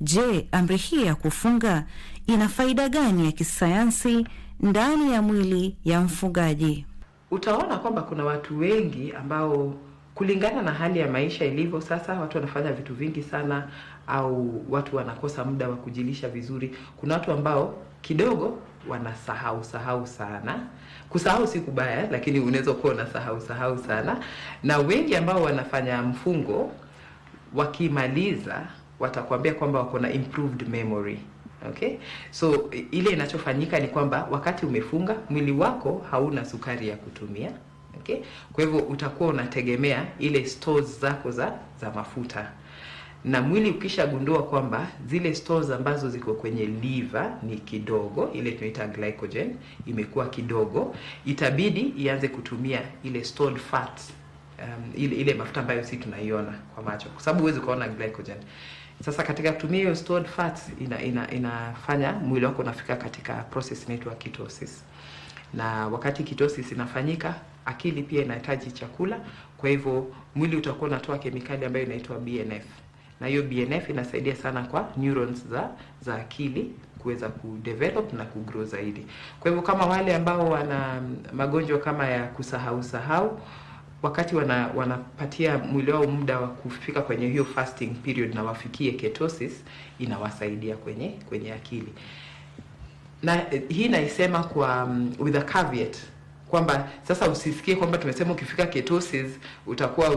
[SPEAKER 17] Je, amri hii ya kufunga ina faida gani ya kisayansi ndani ya mwili ya mfungaji?
[SPEAKER 18] Utaona kwamba kuna watu wengi ambao kulingana na hali ya maisha ilivyo sasa, watu wanafanya vitu vingi sana au watu wanakosa muda wa kujilisha vizuri. Kuna watu ambao kidogo wanasahau sana. Kusahau si kubaya, lakini unaweza kuwa unasahau sana. Na wengi ambao wanafanya mfungo wakimaliza watakwambia kwamba wako na improved memory. Okay? So ile inachofanyika ni kwamba wakati umefunga mwili wako hauna sukari ya kutumia. Okay? Kwa hivyo utakuwa unategemea ile stores zako za mafuta. Na mwili ukishagundua kwamba zile stores ambazo ziko kwenye liver ni kidogo, ile tunaita glycogen imekuwa kidogo, itabidi ianze kutumia ile stored fats, ile mafuta ambayo si tunaiona kwa macho, kwa sababu huwezi kuona glycogen. Sasa katika kutumia hiyo stored fats inafanya mwili wako unafika katika process inaitwa ketosis. Na wakati ketosis inafanyika, akili pia inahitaji chakula, kwa hivyo mwili utakuwa unatoa kemikali ambayo inaitwa BNF. Na hiyo BNF inasaidia sana kwa neurons za akili kuweza kudevelop na kugrow zaidi. Kwa hivyo kama wale ambao wana magonjwa kama ya kusahau, wakati wanapatia mwili wao muda wa kufika kwenye hiyo fasting period na wafikie ketosis, inawasaidia kwenye akili. Na hii naisema kwa with a caveat kwamba sasa usisikie kwamba tumesema ukifika ketosis utakuwa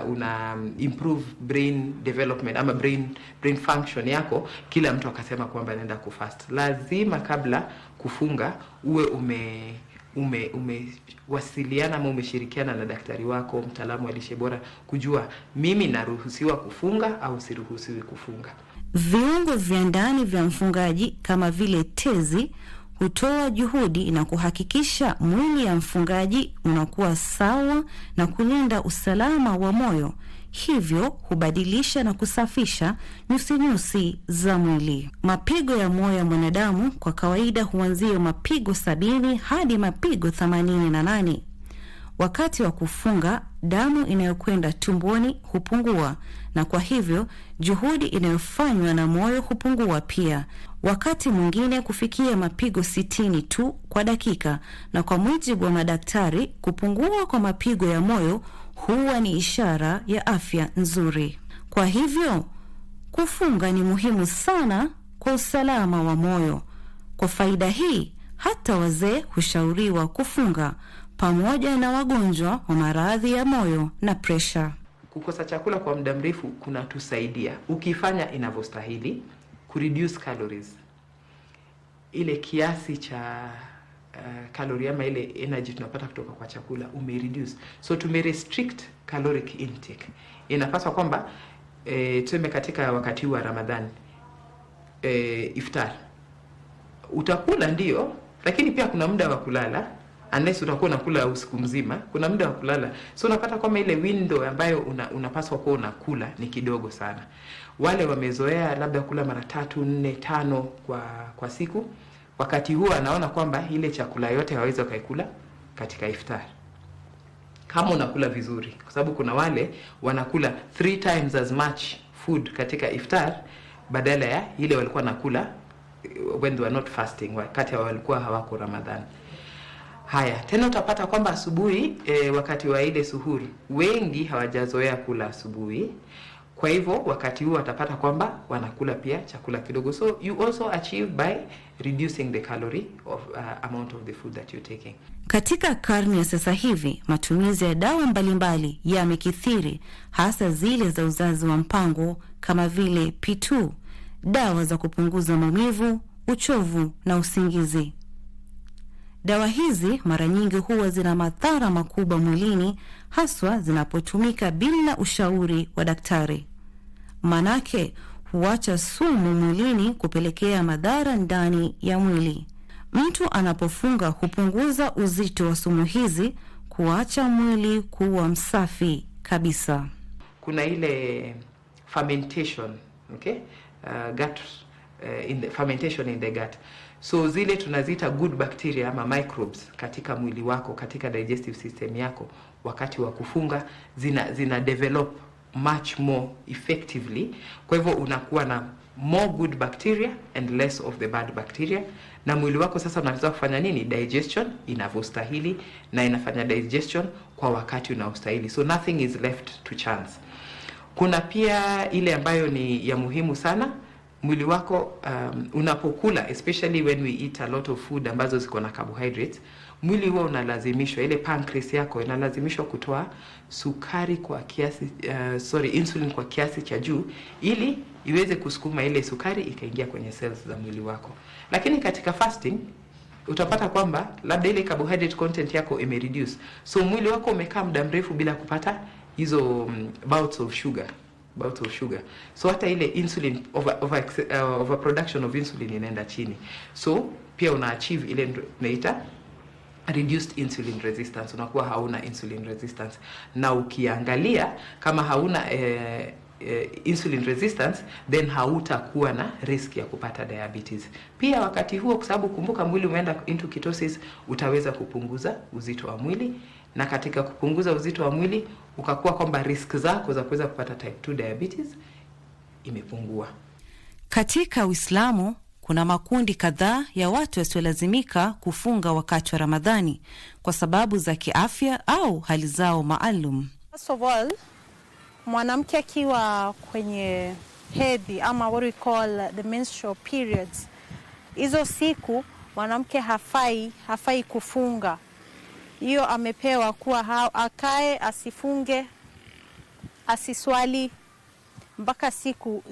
[SPEAKER 18] una improve brain development ama brain function yako, kila mtu akasema kwamba anaenda kufast. Lazima kabla kufunga uwe umewasiliana ama umeshirikiana na daktari wako, mtaalamu wa lishe bora, kujua mimi naruhusiwa kufunga au siruhusiwi kufunga.
[SPEAKER 17] Viungo vya ndani vya mfungaji kama vile tezi hutoa juhudi na kuhakikisha mwili ya mfungaji unakuwa sawa na kulinda usalama wa moyo. Hivyo hubadilisha na kusafisha nyusi za mwili. Mapigo ya moyo ya mwanadamu kwa kawaida huanzia mapigo 70 hadi mapigo 88. Wakati wa kufunga, damu inayokwenda tumboni hupungua, na kwa hivyo juhudi inayofanywa na moyo hupungua pia. Wakati mwingine kufikia mapigo 60 tu kwa dakika, na kwa mujibu wa madaktari, kupungua kwa mapigo ya moyo huwa ni ishara ya afya nzuri. Kwa hivyo kufunga ni muhimu sana kwa usalama wa moyo. Kwa faida hii, hata wazee hushauriwa kufunga, pamoja na wagonjwa wa maradhi ya moyo na pressure.
[SPEAKER 18] Kukosa chakula kwa muda mrefu kunatusaidia, ukifanya inavyostahili, kureduce calories. Ile kiasi cha calorie ama ile energy tunapata kutoka kwa chakula umereduce. So tumerestrict caloric intake. Inapaswa kwamba tuseme katika wakati wa Ramadan, iftar utakula ndio, lakini pia kuna muda wa kulala. Unless utakuwa unakula usiku mzima, kuna muda wa kulala. So unapata kwamba ile window ambayo unapaswa kuwa unakula ni kidogo sana. Wale wamezoea labda kula mara 3, 4, 5 kwa siku, wakati huo anaona kwamba ile chakula yote hawezi kaikula katika iftar. Kama unakula vizuri, kwa sababu kuna wale wanakula 3 times as much food katika iftar badala ya ile walikuwa nakula when they were not fasting, wakati walikuwa hawako Ramadan. Haya, tena utapata kwamba asubuhi wakati wa ile suhuri wengi hawajazoea kula asubuhi. Kwa hivyo wakati huo watapata kwamba wanakula pia chakula kidogo. So you also achieve by reducing the calorie of amount of the food that you're taking.
[SPEAKER 17] Katika karne ya sasa hivi, matumizi ya dawa mbalimbali yamekithiri, hasa zile za uzazi wa mpango kama vile P2, dawa za kupunguza maumivu, uchovu na usingizi. Dawa hizi mara nyingi huwa zina madhara makubwa mwilini, haswa zinapotumika bila ushauri wa daktari. Manake huacha sumu mwilini kupelekea madhara ndani ya mwili. Mtu anapofunga hupunguza uzito wa sumu hizi, kuacha mwili kuwa msafi kabisa.
[SPEAKER 18] Kuna ile fermentation, okay? In the fermentation in the gut. So zile tunazita good bacteria ama microbes katika mwili wako, katika digestive system yako, wakati wa kufunga zina develop much more effectively. Kwa hivyo unakuwa na more good bacteria and less of the bad bacteria, na mwili wako sasa unaweza kufanya nini? Digestion inavyostahili, na inafanya digestion kwa wakati unaostahili. So nothing is left to chance. Kuna pia ile ambayo ni ya muhimu sana. Mwili wako unapokula, especially when we eat a lot of food ambazo ziko na carbohydrates, mwili huo unalazimishwa, ile pancreas yako inalazimishwa kutoa sukari kwa kiasi insulin kwa kiasi cha juu, ili iweze kusukuma ile sukari ikaingia kwenye cells za mwili wako. Lakini katika fasting utapata kwamba labda ile carbohydrate content yako imereduce, so mwili wako umekaa muda mrefu bila kupata hizo bouts of sugar. So hata ile insulin overproduction of insulin inaenda chini. So pia una achieve ile tunaita reduced insulin resistance, unakuwa hauna insulin resistance. Na ukiangalia kama hauna insulin resistance, then hautakuwa na risk ya kupata diabetes. Pia wakati huo, kwa sababu kumbuka mwili umeenda into ketosis, utaweza kupunguza uzito wa mwili, na katika kupunguza uzito wa mwili ukakuwa kwamba risk zako za kuweza kupata type 2 diabetes imepungua.
[SPEAKER 17] Katika Uislamu kuna makundi kadhaa ya watu wasiolazimika kufunga wakati wa Ramadhani kwa sababu za kiafya au hali zao maalum.
[SPEAKER 2] First of all, mwanamke akiwa kwenye hedhi ama what we call the menstrual periods, hizo siku mwanamke hafai kufunga. Hiyo amepewa kuwa akae, asifunge, asiswali mpaka siku